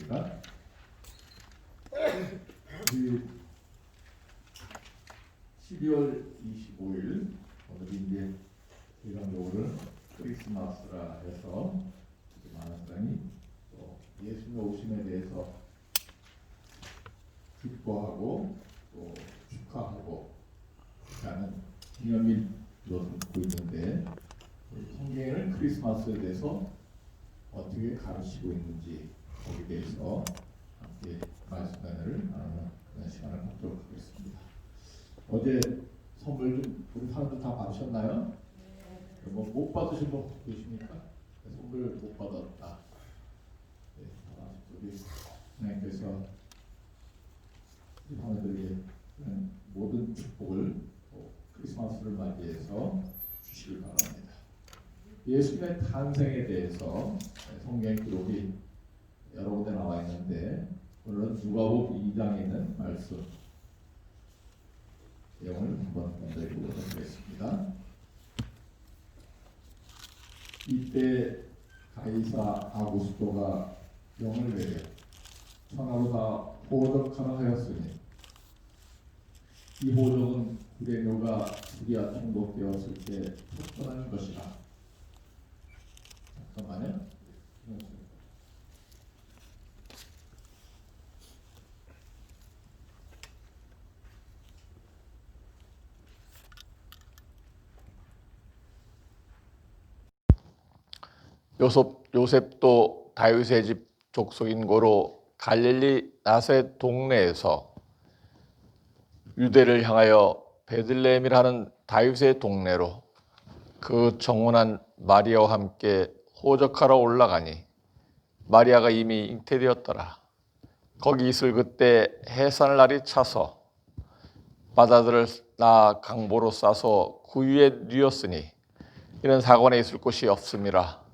안녕하십니까? 우리 12월 25일 오늘이 이제 일반적으로는 크리스마스라 해서 많은 사람이 또 예수님의 오심에 대해서 기뻐하고 또 축하하고 하는 기념일로 삼고 있는데 성경에는 크리스마스에 대해서 어떻게 가르치고 있는지 거기에 대해서 함께 말씀 나누는 그런 시간을 갖도록 하겠습니다. 어제 선물 좀 우리 사람들 다 받으셨나요? 뭐 못 받으신 분 계십니까? 선물 못 받았다. 네, 우리 하나님께서 우리 사람들에게 모든 축복을 크리스마스를 맞이해서 주시길 바랍니다. 예수님의 탄생에 대해서 성경 기록이 여러 군데 나와 있는데 오늘은 누가복음 2장에 있는 말씀 내용을 한번 먼저 읽어보도록 하겠습니다. 이때 가이사 아구스토가 병을 내려 천하로 다 호적하라 하였으니 이 호적은 구레뇨가 시리아 통곡되었을 때 표현한 것이라. 잠깐만요. 요셉도 다윗의 집 족속인 고로 갈릴리 나셋 동네에서 유대를 향하여 베들레헴이라는 다윗의 동네로 그 정혼한 마리아와 함께 호적하러 올라가니 마리아가 이미 잉태되었더라. 거기 있을 그때 해산날이 차서 바다들을 나 강보로 싸서 구유에 뉘었으니 이는 사관에 있을 곳이 없음이라.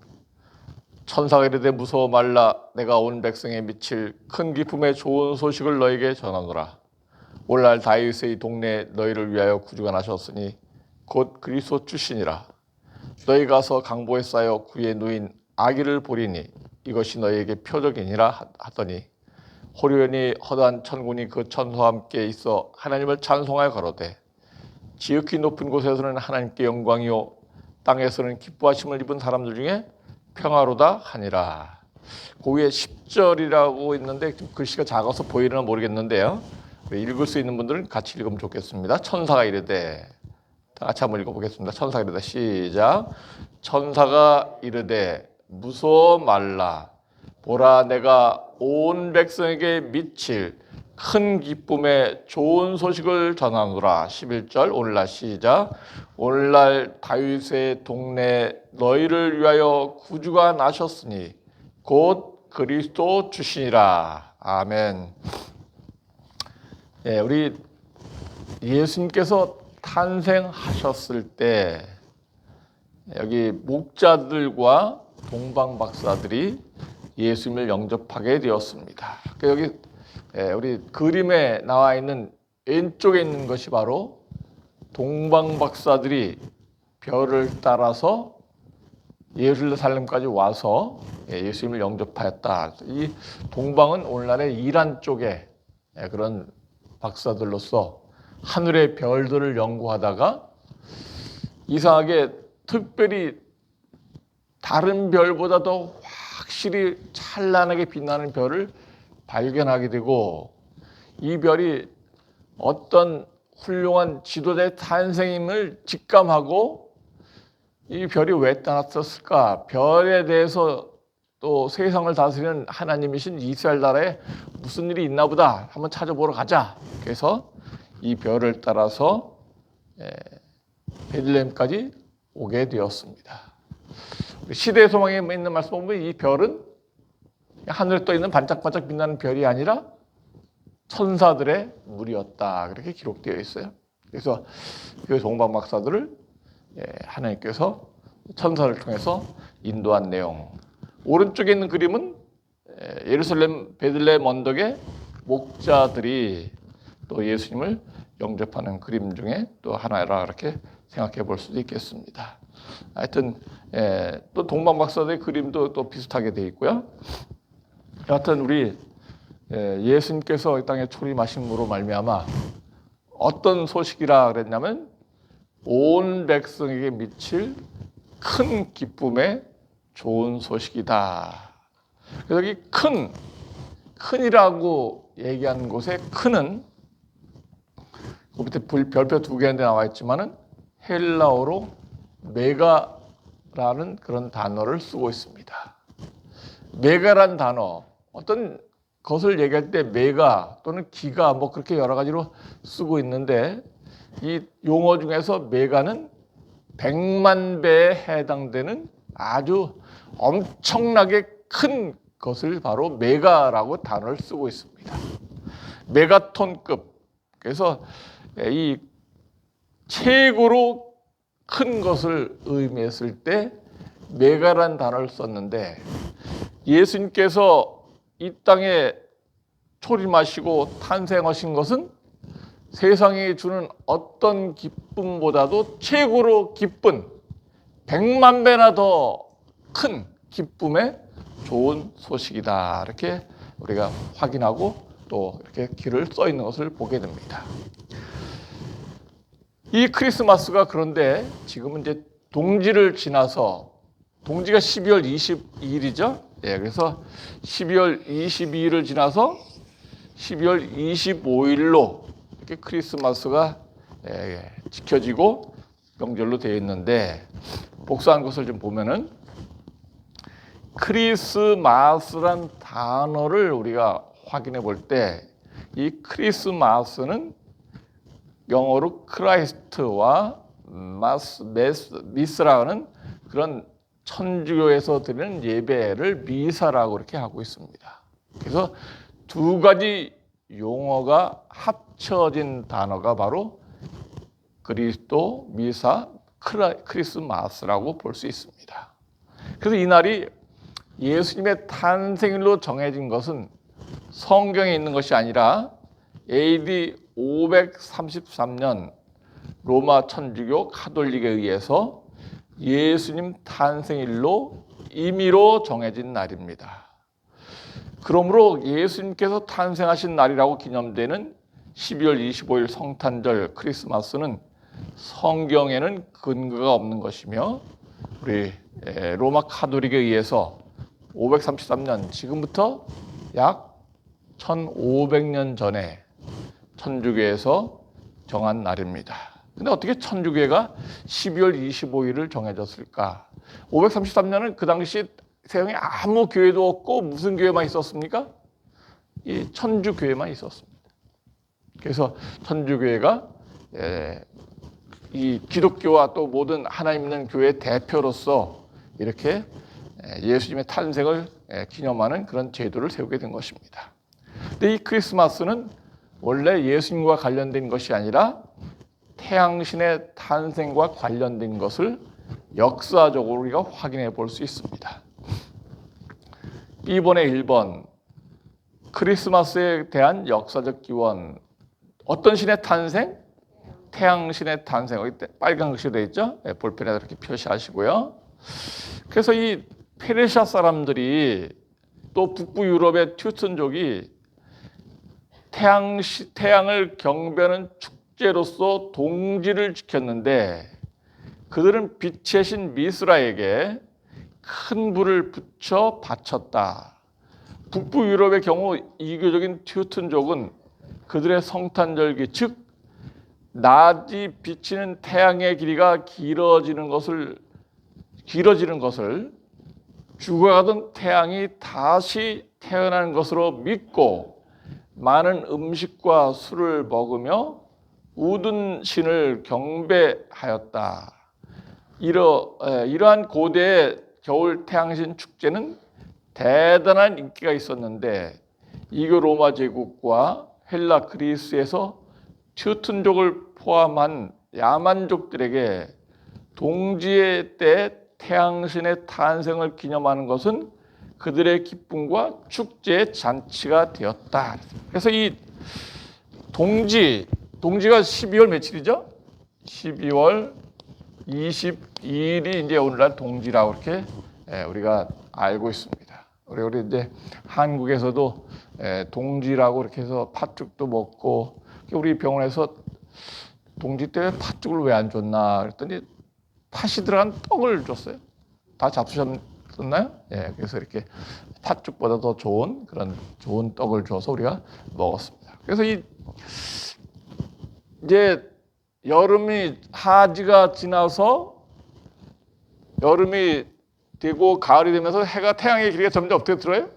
천사가 이르되 무서워 말라. 내가 온 백성에 미칠 큰 기쁨의 좋은 소식을 너에게 전하노라. 오늘날 다윗의 동네 너희를 위하여 구주가 나셨으니 곧 그리스도 주시니라. 너희 가서 강보에 쌓여 구유에 누인 아기를 보리니 이것이 너희에게 표적이니라 하더니 호련히 허다한 천군이 그 천사와 함께 있어 하나님을 찬송하여 가로되 지극히 높은 곳에서는 하나님께 영광이요 땅에서는 기뻐하심을 입은 사람들 중에 평화로다 하니라. 그 위에 10절이라고 있는데 글씨가 작아서 보이려나 모르겠는데요. 읽을 수 있는 분들은 같이 읽으면 좋겠습니다. 천사가 이르되, 다 같이 한번 읽어보겠습니다. 천사가 이르되, 시작. 천사가 이르되 무서워 말라. 보라, 내가 온 백성에게 미칠 큰 기쁨의 좋은 소식을 전하노라. 11절 오늘날 시작. 오늘날 다윗의 동네 너희를 위하여 구주가 나셨으니 곧 그리스도 주시니라. 아멘. 네, 우리 예수님께서 탄생하셨을 때 여기 목자들과 동방 박사들이 예수님을 영접하게 되었습니다. 여기 우리 그림에 나와 있는 왼쪽에 있는 것이 바로 동방 박사들이 별을 따라서 예루살렘까지 와서 예수님을 영접하였다. 이 동방은 오늘날의 이란 쪽에 그런 박사들로서 하늘의 별들을 연구하다가 이상하게 특별히 다른 별보다 더 확실히 찬란하게 빛나는 별을 발견하게 되고 이 별이 어떤 훌륭한 지도자의 탄생임을 직감하고 이 별이 왜 나타났을까? 별에 대해서 또 세상을 다스리는 하나님이신 이스라엘 나라에 무슨 일이 있나 보다. 한번 찾아보러 가자. 그래서 이 별을 따라서 베들레헴까지 오게 되었습니다. 시대의 소망에 있는 말씀 보면 이 별은 하늘에 떠 있는 반짝반짝 빛나는 별이 아니라 천사들의 무리였다. 그렇게 기록되어 있어요. 그래서 그 동방 박사들을 하나님께서 천사를 통해서 인도한 내용. 오른쪽에 있는 그림은 예루살렘 베들레헴 언덕에 목자들이 또 예수님을 영접하는 그림 중에 또 하나라 이렇게 생각해 볼 수도 있겠습니다. 하여튼 또 동방 박사들의 그림도 또 비슷하게 되어 있고요. 여하튼 우리 예수님께서 이 땅에 초림하심으로 말미암아 어떤 소식이라 그랬냐면 온 백성에게 미칠 큰 기쁨의 좋은 소식이다. 그래서 여기 큰이라고 얘기하는 곳에 큰은 그 밑에 별표 2개인데 나와 있지만은 헬라어로 메가라는 그런 단어를 쓰고 있습니다. 메가란 단어, 어떤 것을 얘기할 때 메가 또는 기가 뭐 그렇게 여러 가지로 쓰고 있는데 이 용어 중에서 메가는 100만 배에 해당되는 아주 엄청나게 큰 것을 바로 메가라고 단어를 쓰고 있습니다. 메가톤급. 그래서 이 최고로 큰 것을 의미했을 때 메가란 단어를 썼는데 예수님께서 이 땅에 초림하시고 탄생하신 것은 세상에 주는 어떤 기쁨보다도 최고로 기쁜 100만 배나 더 큰 기쁨의 좋은 소식이다. 이렇게 우리가 확인하고 또 이렇게 길을 써 있는 것을 보게 됩니다. 이 크리스마스가 그런데 지금은 이제 동지를 지나서 동지가 12월 22일이죠. 예, 그래서 12월 22일을 지나서 12월 25일로 이렇게 크리스마스가 지켜지고 명절로 되어 있는데 복사한 것을 좀 보면은 크리스마스란 단어를 우리가 확인해 볼 때 이 크리스마스는 영어로 크라이스트와 미스라는 그런 천주교에서 드리는 예배를 미사라고 이렇게 하고 있습니다. 그래서 두 가지 용어가 합쳐진 단어가 바로 그리스도, 미사, 크리스마스라고 볼 수 있습니다. 그래서 이 날이 예수님의 탄생일로 정해진 것은 성경에 있는 것이 아니라 AD 533년 로마 천주교 가톨릭에 의해서 예수님 탄생일로 임의로 정해진 날입니다. 그러므로 예수님께서 탄생하신 날이라고 기념되는 12월 25일 성탄절 크리스마스는 성경에는 근거가 없는 것이며 우리 로마 가톨릭에 의해서 533년 지금부터 약 1500년 전에 천주교에서 정한 날입니다. 근데 어떻게 천주교가 12월 25일을 정해졌을까? 533년은 그 당시 세상에 아무 교회도 없고 무슨 교회만 있었습니까? 이 천주교회만 있었습니다. 그래서 천주교회가 이 기독교와 또 모든 하나님 있는 교회의 대표로서 이렇게 예수님의 탄생을 기념하는 그런 제도를 세우게 된 것입니다. 근데 이 크리스마스는 원래 예수님과 관련된 것이 아니라 태양신의 탄생과 관련된 것을 역사적으로 우리가 확인해 볼 수 있습니다. B번의 1번, 크리스마스에 대한 역사적 기원. 어떤 신의 탄생? 태양신의 탄생. 여기 빨간 글씨로 되어 있죠? 볼펜에다 이렇게 표시하시고요. 그래서 이 페르시아 사람들이 또 북부 유럽의 튜튼족이 태양을 경배하는 축제로서 동지를 지켰는데 그들은 빛의 신 미스라에게 큰 불을 붙여 바쳤다. 북부 유럽의 경우 이교적인 튜튼족은 그들의 성탄절기, 즉 낮이 비치는 태양의 길이가 길어지는 것을 죽어가던 태양이 다시 태어나는 것으로 믿고 많은 음식과 술을 먹으며 우둔 신을 경배하였다. 이러한 고대의 겨울 태양신 축제는 대단한 인기가 있었는데 이교 로마 제국과 헬라 그리스에서 튜튼족을 포함한 야만족들에게 동지의 때 태양신의 탄생을 기념하는 것은 그들의 기쁨과 축제의 잔치가 되었다. 그래서 이 동지가 12월 며칠이죠? 12월 22일이 이제 오늘날 동지라고 이렇게 우리가 알고 있습니다. 우리 이제 한국에서도 동지라고 이렇게 해서 팥죽도 먹고, 우리 병원에서 동지 때 팥죽을 왜 안 줬나 그랬더니 팥이 들어간 떡을 줬어요. 다 잡수셨나요? 예, 그래서 이렇게 팥죽보다 더 좋은 그런 좋은 떡을 줘서 우리가 먹었습니다. 그래서 이제 여름이 하지가 지나서 여름이 되고 가을이 되면서 태양의 길이가 점점 어떻게 들어요?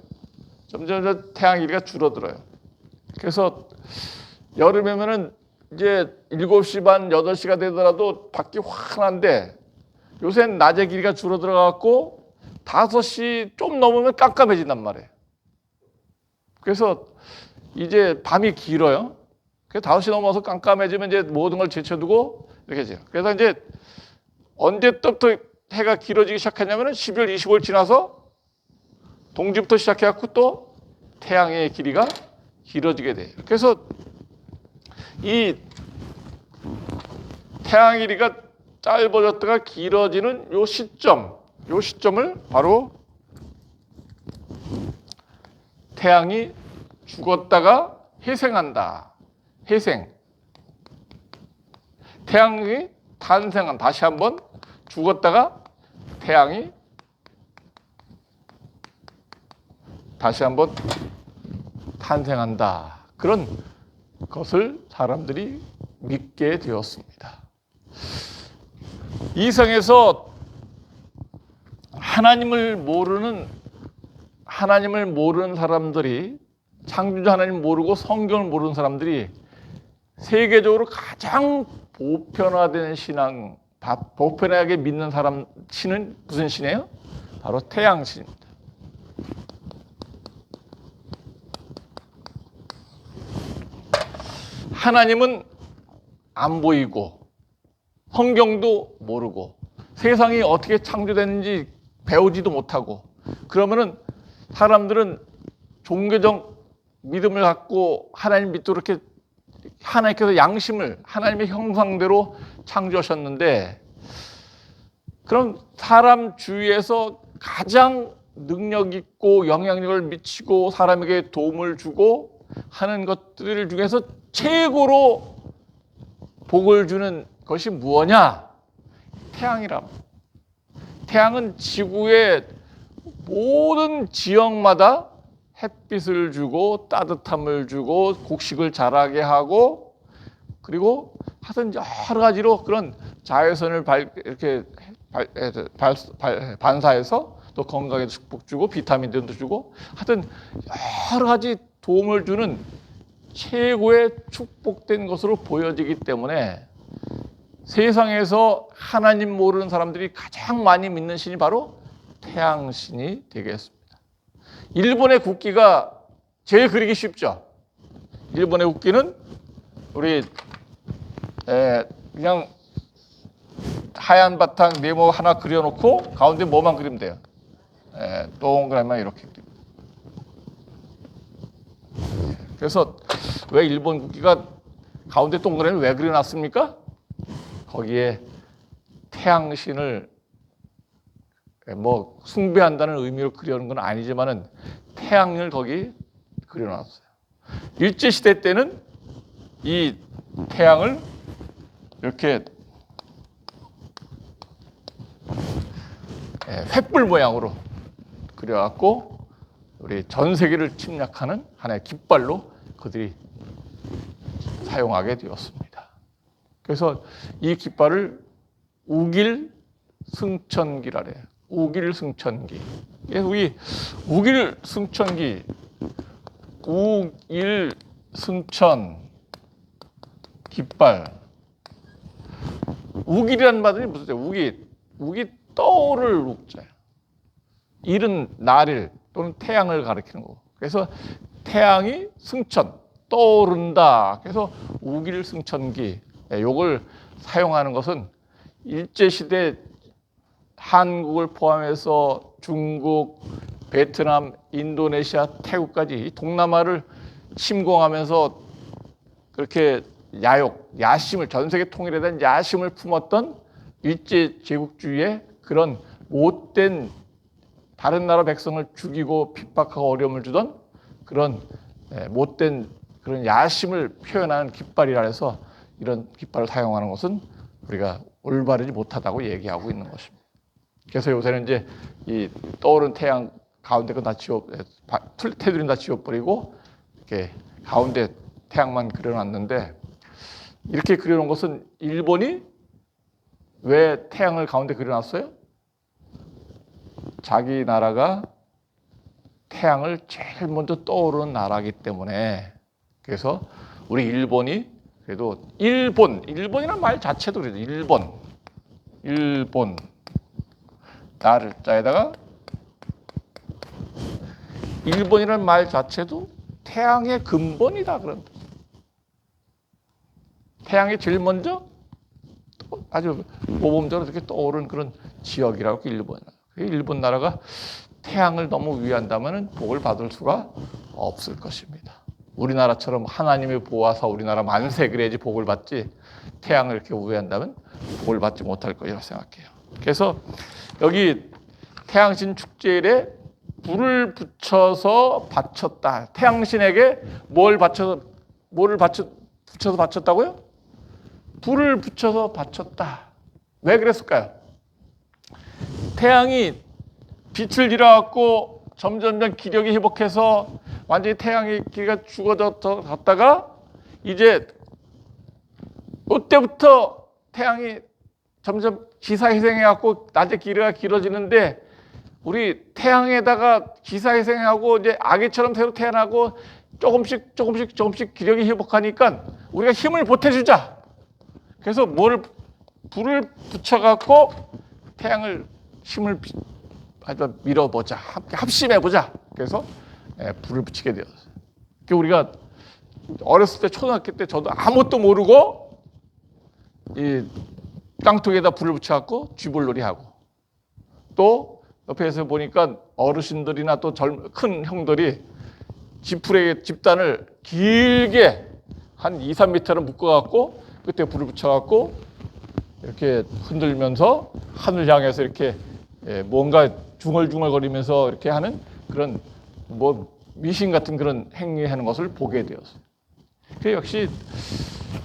점점 태양의 길이가 줄어들어요. 그래서 여름이면은 이제 7시 반, 8시가 되더라도 밖이 환한데 요새는 낮의 길이가 줄어들어 갖고 5시 좀 넘으면 깜깜해진단 말이에요. 그래서 이제 밤이 길어요. 그래서 5시 넘어서 깜깜해지면 이제 모든 걸 제쳐두고 이렇게 해요. 그래서 이제 언제부터 해가 길어지기 시작했냐면 12월 25일 지나서 동지부터 시작해갖고 또 태양의 길이가 길어지게 돼요. 그래서 이 태양의 길이가 짧아졌다가 길어지는 요 시점을 바로 태양이 죽었다가 회생한다. 회생. 태양이 탄생한, 다시 한번 죽었다가 태양이 다시 한번 탄생한다. 그런 것을 사람들이 믿게 되었습니다. 이성에서 하나님을 모르는 사람들이, 창조주 하나님 모르고 성경을 모르는 사람들이 세계적으로 가장 보편화된 신앙, 보편하게 믿는 사람 신은 무슨 신이에요? 바로 태양신입니다. 하나님은 안 보이고 성경도 모르고 세상이 어떻게 창조됐는지 배우지도 못하고, 그러면은 사람들은 종교적 믿음을 갖고 하나님 믿도록 이렇게 하나님께서 양심을 하나님의 형상대로 창조하셨는데, 그럼 사람 주위에서 가장 능력 있고 영향력을 미치고 사람에게 도움을 주고 하는 것들 중에서 최고로 복을 주는 것이 무엇이냐? 태양이라. 태양은 지구의 모든 지역마다 햇빛을 주고 따뜻함을 주고 곡식을 자라게 하고, 그리고 하여튼 여러 가지로 그런 자외선을 반사해서 또 건강에 축복 주고 비타민도 주고 하여튼 여러 가지 도움을 주는 최고의 축복된 것으로 보여지기 때문에 세상에서 하나님 모르는 사람들이 가장 많이 믿는 신이 바로 태양신이 되겠습니다. 일본의 국기가 제일 그리기 쉽죠. 일본의 국기는 우리 그냥 하얀 바탕 네모 하나 그려놓고 가운데 뭐만 그리면 돼요. 동그라미만 이렇게 그립니다. 그래서 왜 일본 국기가 가운데 동그라미를 왜 그려놨습니까? 거기에 태양신을 뭐 숭배한다는 의미로 그려놓은 건 아니지만은 태양을 거기 그려놨어요. 일제시대 때는 이 태양을 이렇게 횃불 모양으로 그려갖고 우리 전 세계를 침략하는 하나의 깃발로 그들이 사용하게 되었습니다. 그래서 이 깃발을 우길승천기라 그래요. 우길승천기. 우리 우길승천기, 우길승천 깃발. 우길이라는 말이 무슨 뜻이에요? 우기 떠오를 우자예요. 일은 날일 또는 태양을 가리키는 거고. 그래서 태양이 승천, 떠오른다. 그래서 우길승천기. 요걸 사용하는 것은 일제시대 한국을 포함해서 중국, 베트남, 인도네시아, 태국까지 동남아를 침공하면서 그렇게 야심을, 전 세계 통일에 대한 야심을 품었던 일제 제국주의의 그런 못된 다른 나라 백성을 죽이고 핍박하고 어려움을 주던 그런 못된 그런 야심을 표현하는 깃발이라 해서 이런 깃발을 사용하는 것은 우리가 올바르지 못하다고 얘기하고 있는 것입니다. 그래서 요새는 이제 이 떠오른 태양 가운데 거 다 테두리는 다 지워버리고 이렇게 가운데 태양만 그려놨는데, 이렇게 그려놓은 것은 일본이 왜 태양을 가운데 그려놨어요? 자기 나라가 태양을 제일 먼저 떠오르는 나라이기 때문에. 그래서 우리 일본이 그래도 일본이라는 말 자체도 그래도 일본 나를 자에다가 일본이라는 말 자체도 태양의 근본이다 그런다. 태양이 제일 먼저 아주 모범적으로 이렇게 떠오른 그런 지역이라고 일본 나라가 태양을 너무 위한다면 복을 받을 수가 없을 것입니다. 우리나라처럼 하나님의 보호하사 우리나라 만세 그래야지 복을 받지, 태양을 이렇게 우회한다면 복을 받지 못할 거라고 생각해요. 그래서 여기 태양신 축제일에 불을 붙여서 바쳤다. 태양신에게 뭐를 붙여서 바쳤다고요? 불을 붙여서 바쳤다. 왜 그랬을까요? 태양이 빛을 잃어갖고 점점 기력이 회복해서 완전히 태양의 길이가 죽어졌다가 이제 이때부터 태양이 점점 기사회생해갖고 낮에 길이가 길어지는데, 우리 태양에다가 기사회생하고 이제 아기처럼 새로 태어나고 조금씩 기력이 회복하니까 우리가 힘을 보태주자. 그래서 불을 붙여갖고 태양을 힘을 밀어보자. 함께 합심해보자. 그래서 불을 붙이게 되었어요. 우리가 어렸을 때 초등학교 때 저도 아무것도 모르고 이 깡통에다 불을 붙여갖고 쥐불놀이 하고, 또 옆에서 보니까 어르신들이나 또 큰 형들이 집단을 길게 한 2, 3m를 묶어갖고 끝에 불을 붙여갖고 이렇게 흔들면서 하늘 향해서 이렇게 뭔가 중얼중얼거리면서 이렇게 하는 그런 미신 같은 그런 행위하는 것을 보게 되었어요. 그 역시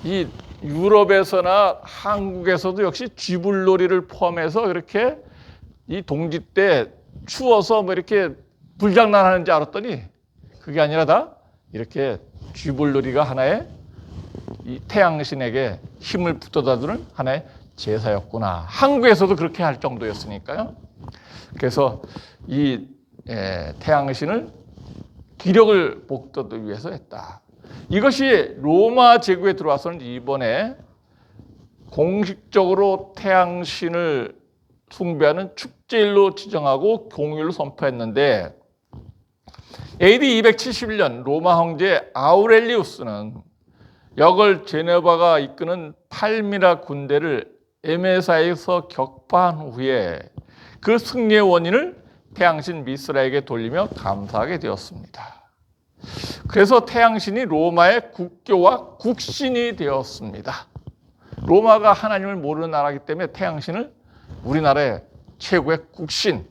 이 유럽에서나 한국에서도 역시 쥐불놀이를 포함해서 이렇게 이 동지 때 추워서 이렇게 불장난하는지 알았더니 그게 아니라 다 이렇게 쥐불놀이가 하나의 이 태양신에게 힘을 북돋아주는 하나의 제사였구나. 한국에서도 그렇게 할 정도였으니까요. 그래서 이 태양신을 기력을 북돋우기 위해서 했다. 이것이 로마 제국에 들어와서는 이번에 공식적으로 태양신을 숭배하는 축제일로 지정하고 공휴일로 선포했는데, AD 271년 로마 황제 아우렐리우스는 역을 제네바가 이끄는 팔미라 군대를 에메사에서 격파한 후에 그 승리의 원인을 태양신 미스라에게 돌리며 감사하게 되었습니다. 그래서 태양신이 로마의 국교와 국신이 되었습니다. 로마가 하나님을 모르는 나라이기 때문에 태양신을 우리나라의 최고의 국신,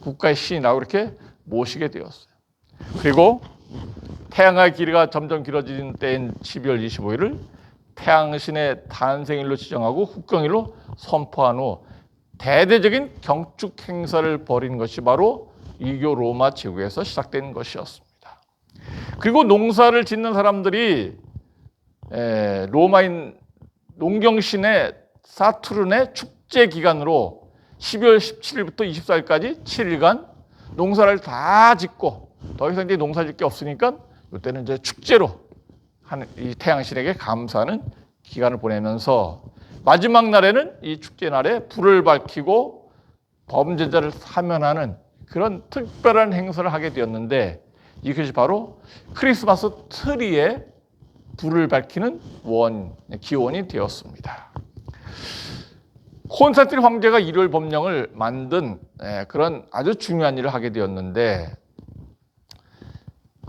국가의 신이라고 이렇게 모시게 되었어요. 그리고 태양의 길이가 점점 길어지는 때인 12월 25일을 태양신의 탄생일로 지정하고 국경일로 선포한 후 대대적인 경축 행사를 벌인 것이 바로 이교 로마 제국에서 시작된 것이었습니다. 그리고 농사를 짓는 사람들이 로마인 농경신의 사투른의 축제 기간으로 12월 17일부터 24일까지 7일간 농사를 다 짓고 더 이상 이제 농사 짓 게 없으니까 이때는 이제 축제로 이 태양신에게 감사하는 기간을 보내면서 마지막 날에는 이 축제 날에 불을 밝히고 범죄자를 사면하는 그런 특별한 행사를 하게 되었는데, 이것이 바로 크리스마스 트리에 불을 밝히는 기원이 되었습니다. 콘스탄틴 황제가 일요일 법령을 만든 그런 아주 중요한 일을 하게 되었는데,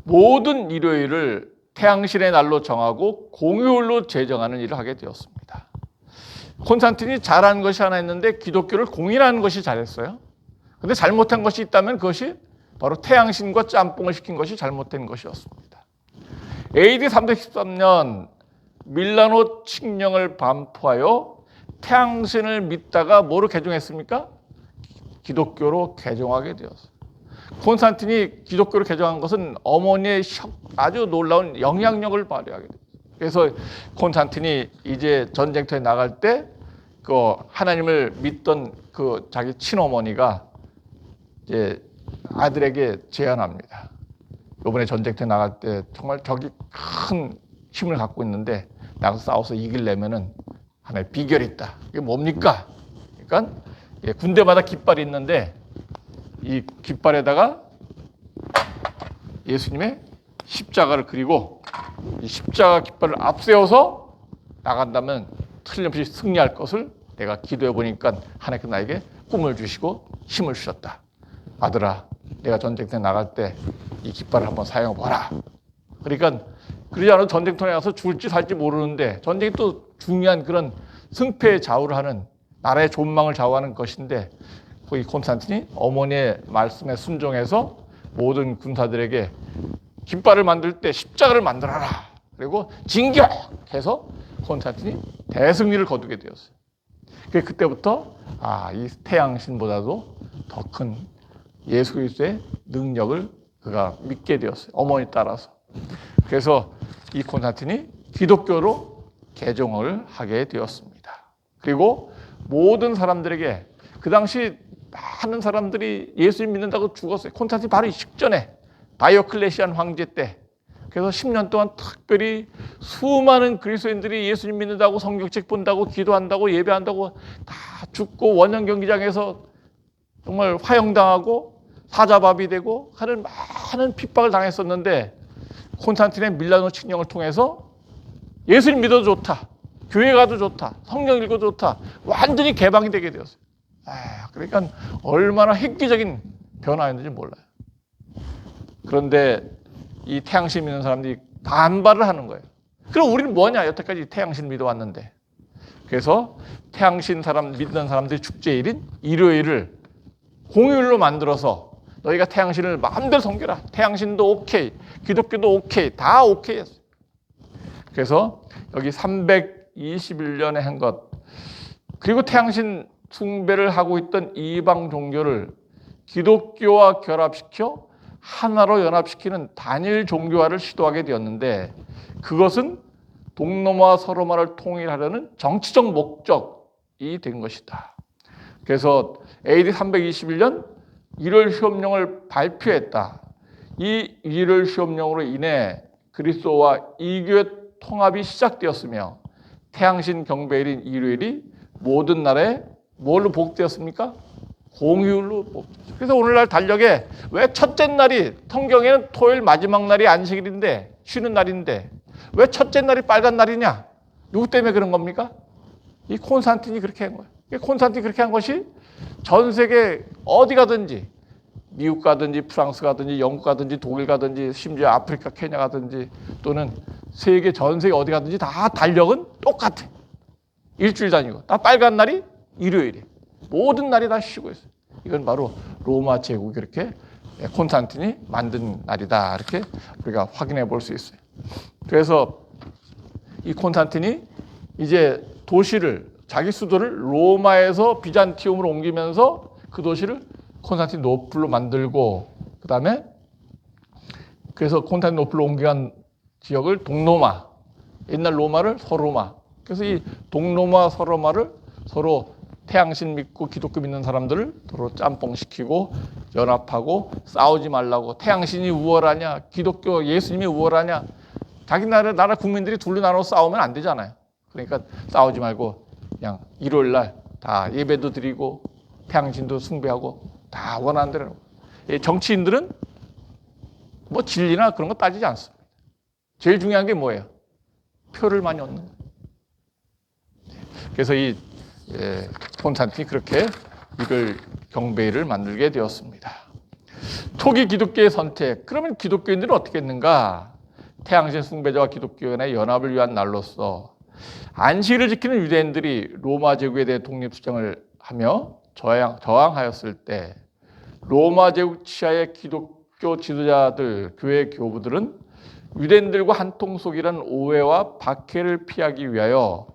모든 일요일을 태양신의 날로 정하고 공휴일로 제정하는 일을 하게 되었습니다. 콘스탄틴이 잘한 것이 하나 있는데 기독교를 공인하는 것이 잘했어요. 근데 잘못한 것이 있다면 그것이 바로 태양신과 짬뽕을 시킨 것이 잘못된 것이었습니다. AD 313년 밀라노 칙령을 반포하여 태양신을 믿다가 뭐로 개종했습니까? 기독교로 개종하게 되었어요. 콘스탄틴이 기독교로 개종한 것은 어머니의 아주 놀라운 영향력을 발휘하게 됐어요. 그래서 콘스탄틴이 이제 전쟁터에 나갈 때 그 하나님을 믿던 그 자기 친어머니가 이제 아들에게 제안합니다. 이번에 전쟁터에 나갈 때 정말 적이 큰 힘을 갖고 있는데 나가서 싸워서 이기려면은 하나의 비결이 있다. 이게 뭡니까? 그러니까 군대마다 깃발이 있는데 이 깃발에다가 예수님의 십자가를 그리고 이 십자가 깃발을 앞세워서 나간다면 틀림없이 승리할 것을 내가 기도해 보니까 하나님께서 나에게 꿈을 주시고 힘을 주셨다. 아들아, 내가 전쟁터에 나갈 때 이 깃발을 한번 사용해 보라. 그러니까 그러지 않아도 전쟁터에 가서 죽을지 살지 모르는데 전쟁이 또 중요한 그런 승패의 좌우를 하는 나라의 존망을 좌우하는 것인데 거기 콘스탄틴이 어머니의 말씀에 순종해서 모든 군사들에게 깃발을 만들 때 십자가를 만들어라. 그리고 진격해서 콘스탄틴이 대승리를 거두게 되었어요. 그때부터 이 태양신보다도 더 큰 예수 그리스도의 능력을 그가 믿게 되었어요. 어머니 따라서. 그래서 이 콘스탄틴이 기독교로 개종을 하게 되었습니다. 그리고 모든 사람들에게 그 당시 많은 사람들이 예수님 믿는다고 죽었어요. 콘스탄틴이 바로 이 직전에 다이오클레시안 황제 때 그래서 10년 동안 특별히 수많은 그리스도인들이 예수님 믿는다고 성경책 본다고 기도한다고 예배한다고 다 죽고 원형 경기장에서 정말 화형당하고 사자밥이 되고 하는 많은 핍박을 당했었는데 콘스탄틴의 밀라노 칙령을 통해서 예수님 믿어도 좋다. 교회 가도 좋다. 성경 읽어도 좋다. 완전히 개방이 되게 되었어요. 그러니까 얼마나 획기적인 변화였는지 몰라요. 그런데 이 태양신 믿는 사람들이 반발을 하는 거예요. 그럼 우리는 뭐냐? 여태까지 태양신 믿어왔는데. 그래서 태양신 사람 믿는 사람들의 축제일인 일요일을 공휴일로 만들어서 너희가 태양신을 마음대로 섬겨라. 태양신도 오케이, 기독교도 오케이, 다 오케이 했어요. 그래서 여기 321년에 한 것, 그리고 태양신 숭배를 하고 있던 이방 종교를 기독교와 결합시켜 하나로 연합시키는 단일 종교화를 시도하게 되었는데 그것은 동로마와 서로마를 통일하려는 정치적 목적이 된 것이다. 그래서 AD 321년 1월 휴업령을 발표했다. 이 1월 휴업령으로 인해 그리스도와 이교의 통합이 시작되었으며 태양신 경배일인 일요일이 모든 날에 뭘로 복되었습니까? 공휴일로 복되었습니다. 그래서 오늘날 달력에 왜 첫째 날이 성경에는 토요일 마지막 날이 안식일인데 쉬는 날인데 왜 첫째 날이 빨간 날이냐? 누구 때문에 그런 겁니까? 이 콘스탄틴이 그렇게 한 거예요. 콘스탄틴이 그렇게 한 것이 전 세계 어디 가든지 미국 가든지 프랑스 가든지 영국 가든지 독일 가든지 심지어 아프리카 케냐 가든지 또는 세계 전 세계 어디 가든지 다 달력은 똑같아. 일주일 단위고 다 빨간 날이 일요일이에요. 모든 날이 다 쉬고 있어요. 이건 바로 로마 제국이 이렇게 콘스탄틴이 만든 날이다. 이렇게 우리가 확인해 볼 수 있어요. 그래서 이 콘스탄틴이 이제 도시를 자기 수도를 로마에서 비잔티움으로 옮기면서 그 도시를 콘스탄티노플로 만들고 그다음에 그래서 콘스탄티노플로 옮겨간 지역을 동로마, 옛날 로마를 서로마. 그래서 이 동로마 서로마를 서로 태양신 믿고 기독교 믿는 사람들을 서로 짬뽕시키고 연합하고 싸우지 말라고. 태양신이 우월하냐 기독교 예수님이 우월하냐. 자기 나라 국민들이 둘로 나눠 싸우면 안 되잖아요. 그러니까 싸우지 말고 그냥 일요일 날 다 예배도 드리고 태양신도 숭배하고 다 원하는 대로. 정치인들은 뭐 진리나 그런 거 따지지 않습니다. 제일 중요한 게 뭐예요? 표를 많이 얻는 거예요. 그래서 이 콘스탄틴이 그렇게 이걸 경배일을 만들게 되었습니다. 초기 기독교의 선택. 그러면 기독교인들은 어떻게 했는가? 태양신 숭배자와 기독교인의 연합을 위한 날로서 안식일을 지키는 유대인들이 로마 제국에 대해 독립투쟁을 하며 저항하였을 때 로마 제국 치하의 기독교 지도자들, 교회 교부들은 유대인들과 한통속이라는 오해와 박해를 피하기 위하여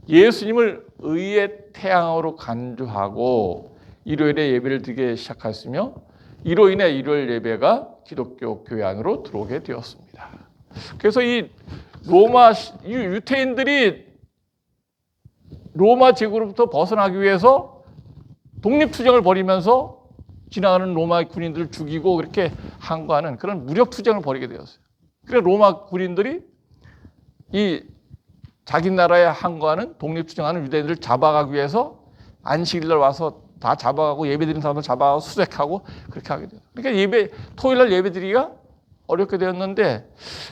예수님을 의의 태양으로 간주하고 일요일에 예배를 드리기 시작했으며 이로 인해 일요일 예배가 기독교 교회 안으로 들어오게 되었습니다. 그래서 이 유태인들이 로마 제국으로부터 벗어나기 위해서 독립투쟁을 벌이면서 지나가는 로마 군인들을 죽이고 그렇게 항거하는 그런 무력투쟁을 벌이게 되었어요. 그래서 로마 군인들이 이 자기 나라에 항거하는 독립투쟁하는 유대인들을 잡아가기 위해서 안식일날 와서 다 잡아가고 예배드리는 사람들 잡아가고 수색하고 그렇게 하게 돼요. 그러니까 토요일날 예배드리기가 어렵게 되었는데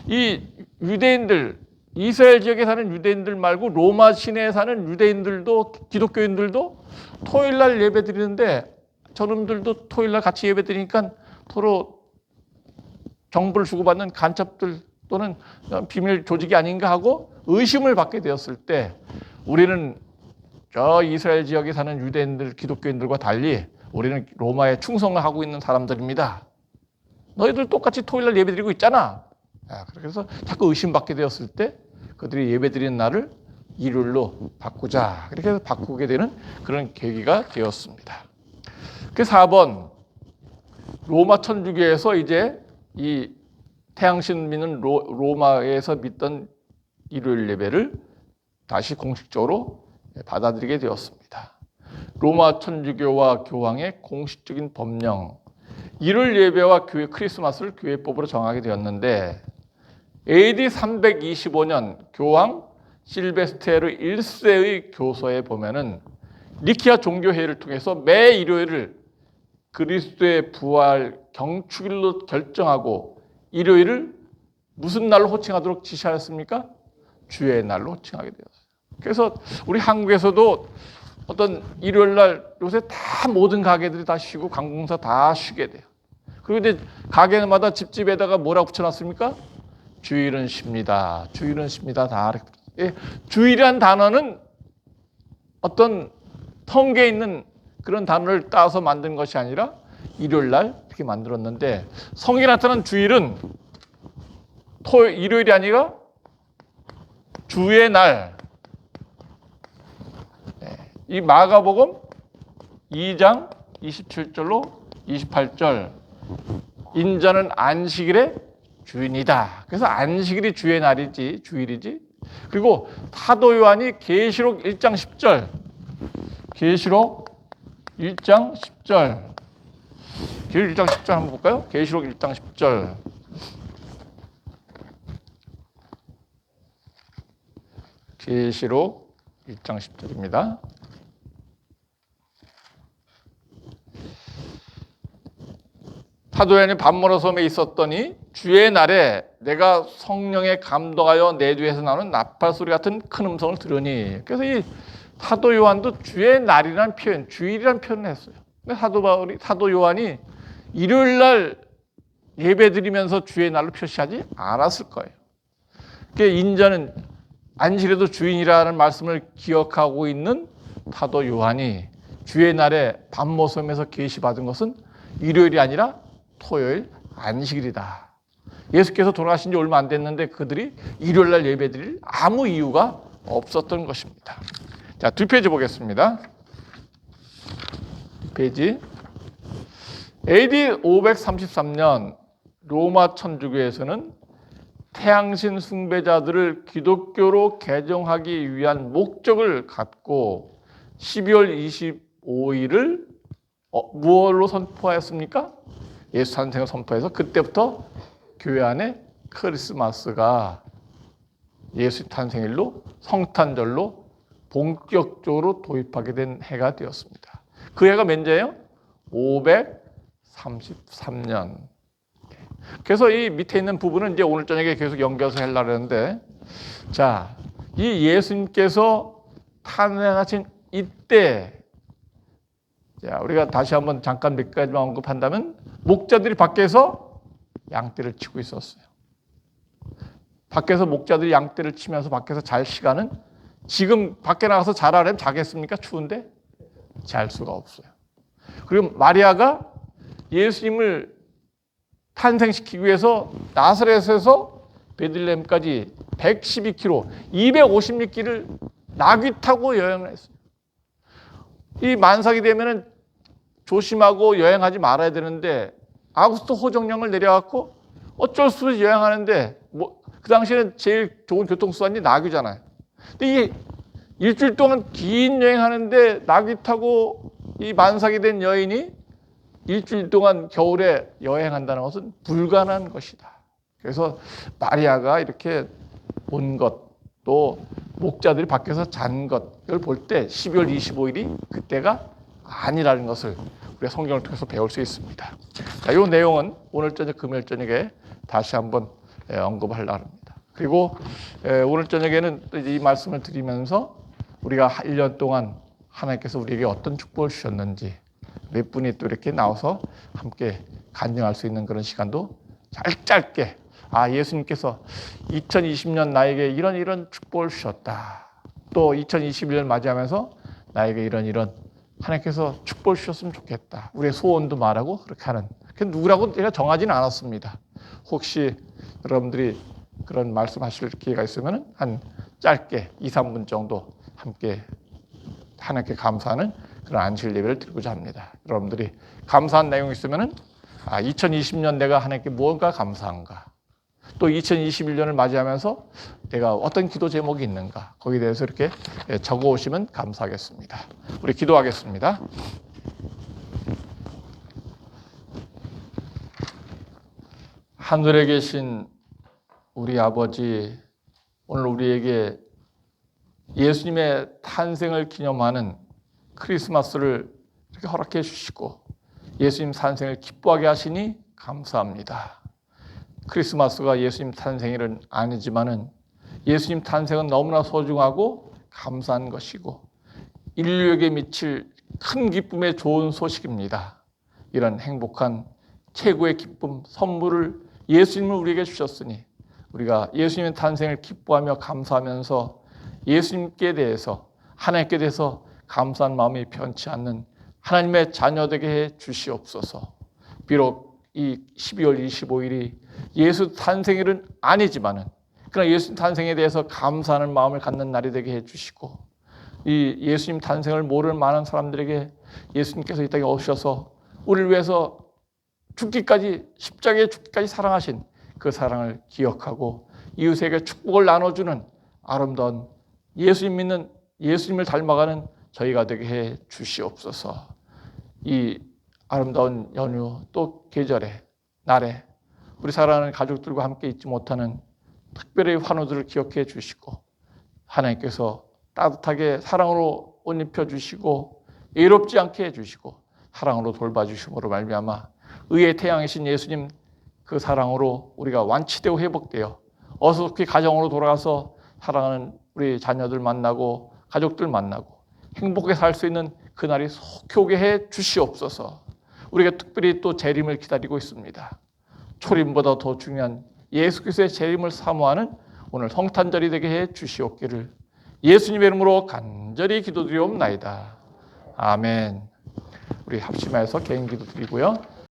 이 유대인들, 이스라엘 지역에 사는 유대인들 말고 로마 시내에 사는 유대인들도 기독교인들도 토요일날 예배드리는데 저놈들도 토요일날 같이 예배드리니까 서로 정보를 주고받는 간첩들 또는 비밀 조직이 아닌가 하고 의심을 받게 되었을 때 우리는 저 이스라엘 지역에 사는 유대인들, 기독교인들과 달리 우리는 로마에 충성을 하고 있는 사람들입니다. 너희들 똑같이 토요일날 예배드리고 있잖아. 그래서 자꾸 의심받게 되었을 때 그들이 예배드리는 날을 일요일로 바꾸자. 그렇게 해서 바꾸게 되는 그런 계기가 되었습니다. 그 4번, 로마 천주교에서 이제 이 태양신 믿는 로마에서 믿던 일요일 예배를 다시 공식적으로 받아들이게 되었습니다. 로마 천주교와 교황의 공식적인 법령, 일요일 예배와 교회 크리스마스를 교회법으로 정하게 되었는데 AD 325년 교황 실베스테르 1세의 교서에 보면은 니키아 종교회의를 통해서 매 일요일을 그리스도의 부활 경축일로 결정하고 일요일을 무슨 날로 호칭하도록 지시하였습니까? 주의 날로 호칭하게 되었어요. 그래서 우리 한국에서도 어떤 일요일 날 요새 다 모든 가게들이 다 쉬고 관공서 다 쉬게 돼요. 그리고 이제 가게마다 집집에다가 뭐라고 붙여놨습니까? 주일은 쉽니다. 주일은 쉽니다. 다. 주일이란 단어는 어떤 통계에 있는 그런 단어를 따서 만든 것이 아니라 일요일 날 이렇게 만들었는데 성경에 나타난 주일은 일요일이 아니라 주의 날. 이 마가복음 2장 27절로 28절 인자는 안식일의 주인이다. 그래서 안식일이 주의 날이지 주일이지. 그리고 사도 요한이 계시록 1장 10절 계시록 1장 10절 계시록 1장 10절 한번 볼까요? 계시록 1장 10절 계시록 1장 10절입니다. 사도 요한이 밤모라 섬에 있었더니 주의 날에 내가 성령에 감동하여 내 뒤에서 나오는 나팔 소리 같은 큰 음성을 들으니. 그래서 이 사도 요한도 주의 날이라는 표현, 주일이라는 표현을 했어요. 근데 사도 요한이 일요일 날 예배드리면서 주의 날로 표시하지 않았을 거예요. 그러니까 인자는 안식일에도 주인이라는 말씀을 기억하고 있는 사도 요한이 주의 날에 밤모섬에서 계시받은 것은 일요일이 아니라 토요일 안식일이다. 예수께서 돌아가신 지 얼마 안 됐는데 그들이 일요일 날 예배드릴 아무 이유가 없었던 것입니다. 자, 2페이지 보겠습니다. 페이지. AD 533년 로마 천주교에서는 태양신 숭배자들을 기독교로 개종하기 위한 목적을 갖고 12월 25일을 무엇로 선포하였습니까? 예수 탄생을 선포해서 그때부터 교회 안에 크리스마스가 예수 탄생일로 성탄절로 본격적으로 도입하게 된 해가 되었습니다. 그 해가 몇 년이에요? 533년. 그래서 이 밑에 있는 부분은 이제 오늘 저녁에 계속 연결해서 하려고 했는데, 자, 이 예수님께서 탄생하신 이때, 자, 우리가 다시 한번 잠깐 몇 가지만 언급한다면, 목자들이 밖에서 양떼를 치고 있었어요. 밖에서 목자들이 양떼를 치면서 밖에서 잘 시간은 지금 밖에 나가서 자라려면 자겠습니까? 추운데? 잘 수가 없어요. 그리고 마리아가 예수님을 탄생시키기 위해서 나사렛에서 베들레헴까지 112km, 250리길을 나귀 타고 여행을 했어요. 이 만삭이 되면은 조심하고 여행하지 말아야 되는데 아우구스토 호정령을 내려갖고 어쩔 수 없이 여행하는데 그 당시에는 제일 좋은 교통수단이 나귀잖아요. 근데 이게 일주일 동안 긴 여행하는데 나귀 타고 이 만삭이 된 여인이 일주일 동안 겨울에 여행한다는 것은 불가능한 것이다. 그래서 마리아가 이렇게 온 것, 또 목자들이 밖에서 잔 것을 볼 때 12월 25일이 그때가 아니라는 것을 우리가 성경을 통해서 배울 수 있습니다. 자, 이 내용은 오늘 저녁 금요일 저녁에 다시 한번 언급하려고 합니다. 그리고 오늘 저녁에는 이 말씀을 드리면서 우리가 1년 동안 하나님께서 우리에게 어떤 축복을 주셨는지 몇 분이 또 이렇게 나와서 함께 간증할 수 있는 그런 시간도 짧게 예수님께서 2020년 나에게 이런 축복을 주셨다. 또 2021년 맞이하면서 나에게 이런 하나님께서 축복을 주셨으면 좋겠다. 우리의 소원도 말하고 그렇게 하는. 누구라고 제가 정하지는 않았습니다. 혹시 여러분들이 그런 말씀하실 기회가 있으면 한 짧게 2, 3분 정도 함께 하나님께 감사하는 그런 안식 예배를 드리고자 합니다. 여러분들이 감사한 내용이 있으면 2020년 내가 하나님께 무엇가 감사한가, 또 2021년을 맞이하면서 내가 어떤 기도 제목이 있는가, 거기에 대해서 이렇게 적어 오시면 감사하겠습니다. 우리 기도하겠습니다. 하늘에 계신 우리 아버지, 오늘 우리에게 예수님의 탄생을 기념하는 크리스마스를 이렇게 허락해 주시고 예수님 탄생을 기뻐하게 하시니 감사합니다. 크리스마스가 예수님 탄생일은 아니지만은 예수님 탄생은 너무나 소중하고 감사한 것이고 인류에게 미칠 큰 기쁨의 좋은 소식입니다. 이런 행복한 최고의 기쁨, 선물을 예수님을 우리에게 주셨으니 우리가 예수님의 탄생을 기뻐하며 감사하면서 예수님께 대해서, 하나님께 대해서 감사한 마음이 변치 않는 하나님의 자녀되게 해 주시옵소서. 비록 이 12월 25일이 예수 탄생일은 아니지만은 그러나 예수님 탄생에 대해서 감사하는 마음을 갖는 날이 되게 해 주시고 이 예수님 탄생을 모르는 많은 사람들에게 예수님께서 이 땅에 오셔서 우리를 위해서 죽기까지, 십자가에 죽기까지 사랑하신 그 사랑을 기억하고 이웃에게 축복을 나눠주는 아름다운 예수님 믿는, 예수님을 닮아가는 저희가 되게 해 주시옵소서. 이 아름다운 연휴 또 계절에, 날에 우리 사랑하는 가족들과 함께 있지 못하는 특별히 환우들을 기억해 주시고 하나님께서 따뜻하게 사랑으로 옷 입혀 주시고 외롭지 않게 해 주시고 사랑으로 돌봐주심으로 말미암아 의의 태양이신 예수님 그 사랑으로 우리가 완치되고 회복되어 어수선히 가정으로 돌아가서 사랑하는 우리 자녀들 만나고 가족들 만나고 행복하게 살 수 있는 그날이 속히 오게 해 주시옵소서. 우리가 특별히 또 재림을 기다리고 있습니다. 초림보다 더 중요한 예수 그리스도의 재림을 사모하는 오늘 성탄절이 되게 해 주시옵기를 예수님의 이름으로 간절히 기도드리옵나이다. 아멘. 우리 합심해서 개인 기도 드리고요.